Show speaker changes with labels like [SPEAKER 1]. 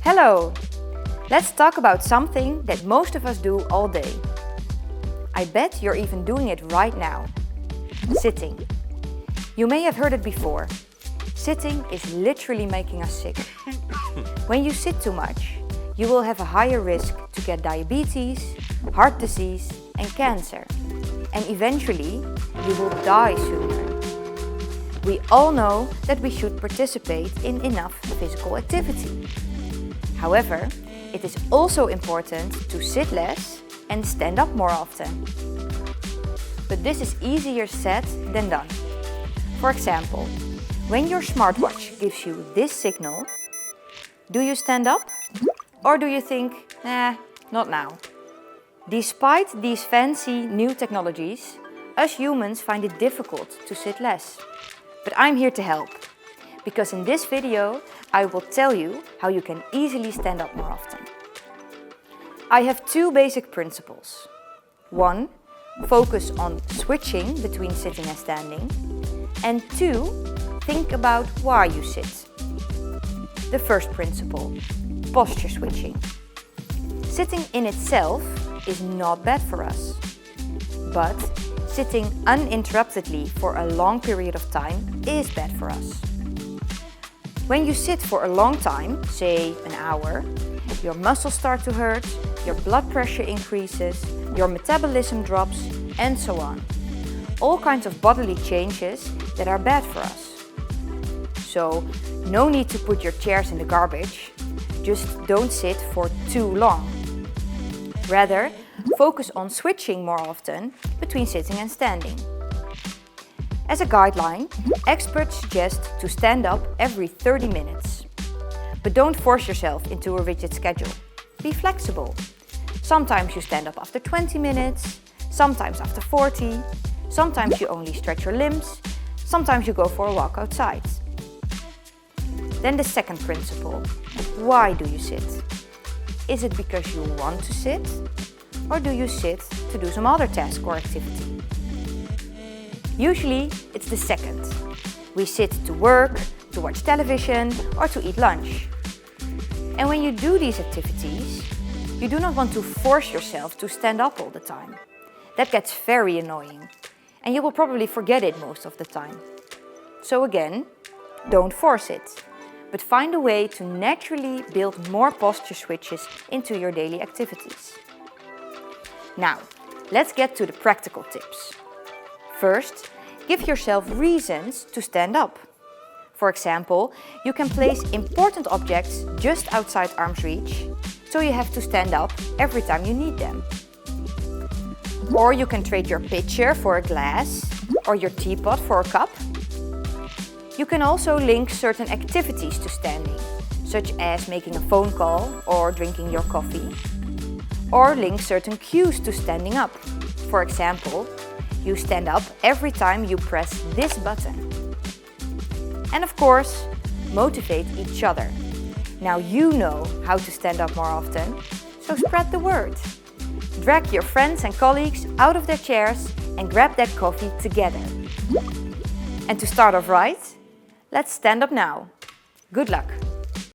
[SPEAKER 1] Hello! Let's talk about something that most of us do all day. I bet you're even doing it right now. Sitting. You may have heard it before. Sitting is literally making us sick. When you sit too much, you will have a higher risk to get diabetes, heart disease and cancer. And eventually, you will die sooner. We all know that we should participate in enough physical activity. However, it is also important to sit less and stand up more often. But this is easier said than done. For example, when your smartwatch gives you this signal, do you stand up? Or do you think, not now? Despite these fancy new technologies, us humans find it difficult to sit less. But I'm here to help. Because in this video, I will tell you how you can easily stand up more often. I have two basic principles. 1. Focus on switching between sitting and standing. And 2. Think about why you sit. The first principle, posture switching. Sitting in itself is not bad for us. But sitting uninterruptedly for a long period of time is bad for us. When you sit for a long time, say an hour, your muscles start to hurt, your blood pressure increases, your metabolism drops, and so on. All kinds of bodily changes that are bad for us. So, no need to put your chairs in the garbage, just don't sit for too long. Rather, focus on switching more often between sitting and standing. As a guideline, experts suggest to stand up every 30 minutes. But don't force yourself into a rigid schedule. Be flexible. Sometimes you stand up after 20 minutes, sometimes after 40, sometimes you only stretch your limbs, sometimes you go for a walk outside. Then the second principle, why do you sit? Is it because you want to sit? Or do you sit to do some other task or activity? Usually, it's the second. We sit to work, to watch television, or to eat lunch. And when you do these activities, you do not want to force yourself to stand up all the time. That gets very annoying, and you will probably forget it most of the time. So again, don't force it, but find a way to naturally build more posture switches into your daily activities. Now, let's get to the practical tips. First, give yourself reasons to stand up. For example, you can place important objects just outside arm's reach, so you have to stand up every time you need them. Or you can trade your pitcher for a glass, or your teapot for a cup. You can also link certain activities to standing, such as making a phone call or drinking your coffee. Or link certain cues to standing up. For example, you stand up every time you press this button. And of course, motivate each other. Now you know how to stand up more often, so spread the word. Drag your friends and colleagues out of their chairs and grab that coffee together. And to start off right, let's stand up now. Good luck!